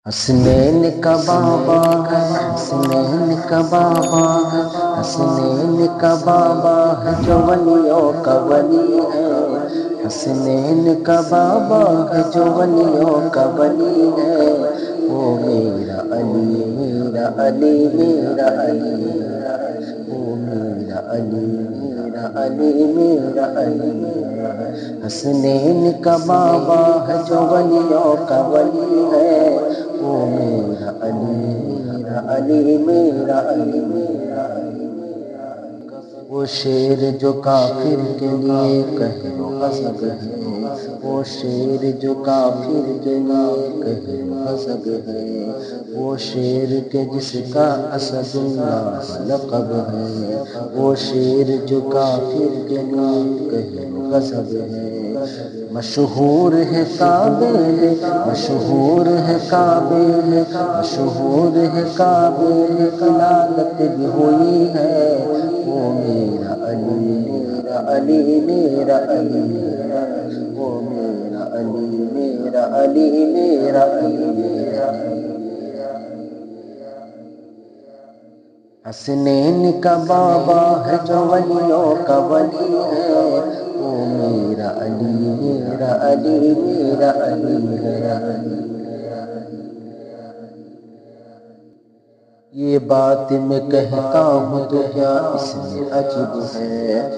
حسنین کا بابا ہے، حسنین کا بابا ہے، حسنین کا بابا ہے جو ولیوں کا ولی ہے۔ حسنین کا بابا ہے جو ولیوں کا ولی ہے۔ وہ میرا علی، میرا علی، میرا علی، وہ میرا علی، میرا علی، میرا علی۔ حسنین کا بابا ہے جو ولیوں کا ولی ہے۔ وہ میرا علی، میرا علی، میرا علی، میرا علی۔ وہ شیر جو کافر کے لیے قہر و غضب ہے، وہ شیر جو کافر کے لیے قہر و غضب ہے، وہ شیر کے جس کا اسد اللہ لقب ہے، وہ شیر جو کافر کے لیے قہر و غضب ہے۔ مشہور ہے کعبے میں، مشہور ہے کعبے میں، مشہور ہے کعبے میں ولادت بھی ہوئی ہے۔ وہ میرا علی، میرا علی، میرا علی، وہ میرا علی، میرا علی، میرا علی، میرا علی۔ حسنین کا بابا ہے جو ولیوں کا ولی ہے۔ وہ میرا علی، میرا علی، میرا علی، میرا علی۔ یہ بات میں کہتا ہوں تو کیا اس میں عجب ہے،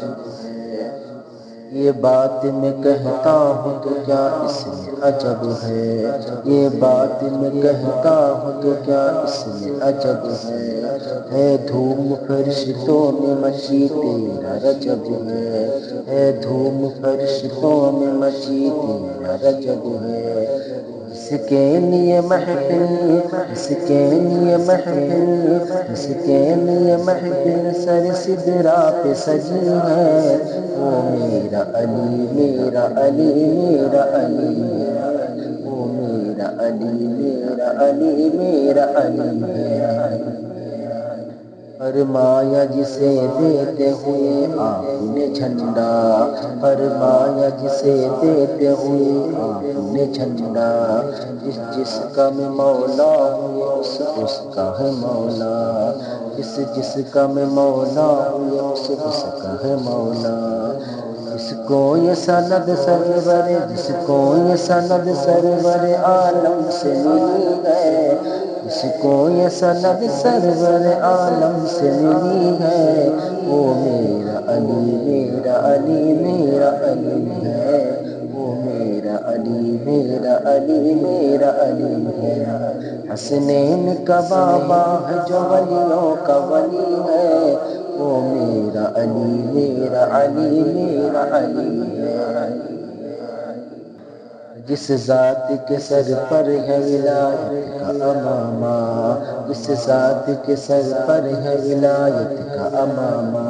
یہ بات میں کہتا ہوں تو کیا اس میں عجب ہے، یہ بات میں کہتا ہوں تو کیا اس میں عجب ہے۔ دھوم فرشتوں میں مچی تیرا رجب ہے، دھوم فرشتوں میں مچی تیرا رجب ہے۔ اس کے لیے محفل، اس کے لیے محفل، اس کے لیے محفل سر سدرا پہ سجی ہے۔ وہ میرا علی، میرا علی، میرا علی، وہ میرا علی، میرا علی، میرا علی، میرا علی۔ فرمایا جسے دیتے ہوئے آپ نے جھنڈا، فرمایا جسے دیتے ہوئے آپ نے جھنڈا، جس جس کا میں مولا ہوں اس کا ہے مولا، جس جس کا میں مولا ہوں اس کا ہے مولا۔ جس کو یہ سند سرور، جس کو یہ سند سرور عالم سے ملی ہے، جس کو یہ سند سرور عالم سے ملی ہے۔ وہ میرا علی، میرا علی، میرا علی ہے، وہ میرا علی، میرا علی، میرا علی ہے۔ حسنین کا بابا ہے جو ولیوں کا ولی ہے۔ وہ میرا علی، میرا علی، میرا علی ہے۔ جس ذات کے سر پر ہے ولایت کا امامہ، جس ذات کے سر پر ہے ولایت کا امامہ،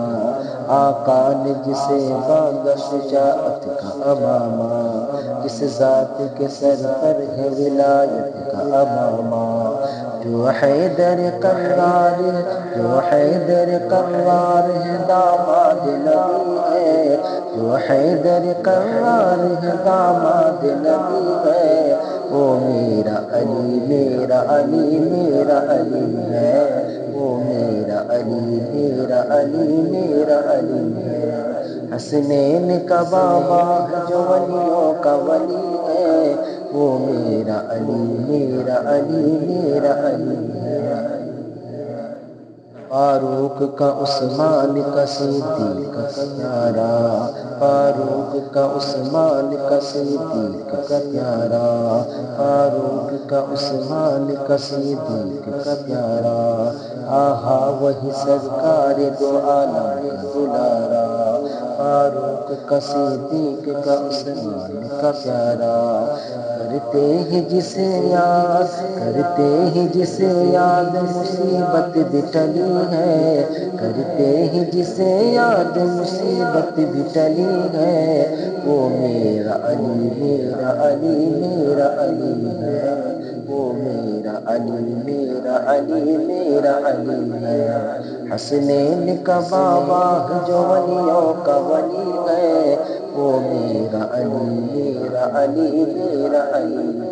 آقا نے جسے باندھا شجاعت کا امامہ، جس ذات کے سر پر ہے ولایت کا امامہ۔ جو حیدر قرار ہے، جو حیدر قرار ہے داماد نبی ہے، جو حیدر قرار ہے داماد نبی ہے۔ وہ میرا علی، میرا علی، میرا علی ہے، وہ میرا علی، میرا علی، میرا علی ہے۔ حسنین کا بابا ہے جو ولیوں کا ولی ہے۔ وہ میرا علی، میرا علی، میرا علی ہے۔ فاروق کا عثمان کا صدیق کا پیارا، فاروق کا عثمان کا صدیق کا پیارا، فاروق کا عثمان کا صدیق کا پیارا۔ آہا وہی سرکار دو عالم کا دلارا، فاروق کا صدیق کا عثمان کا پیارا۔ کرتے ہی جسے یاد، کرتے ہی جسے یاد مصیبت بھی ٹلی ہے، کرتے ہی جسے یاد مصیبت بھی ٹلی ہے۔ وہ میرا علی، میرا علی، میرا علی ہے، وہ میرا علی، میرا علی، میرا علی ہے۔ حسنین کا بابا ہے جو ولیوں کا ولی ہے۔ وہ میرا علی، میرا علی، میرا علی۔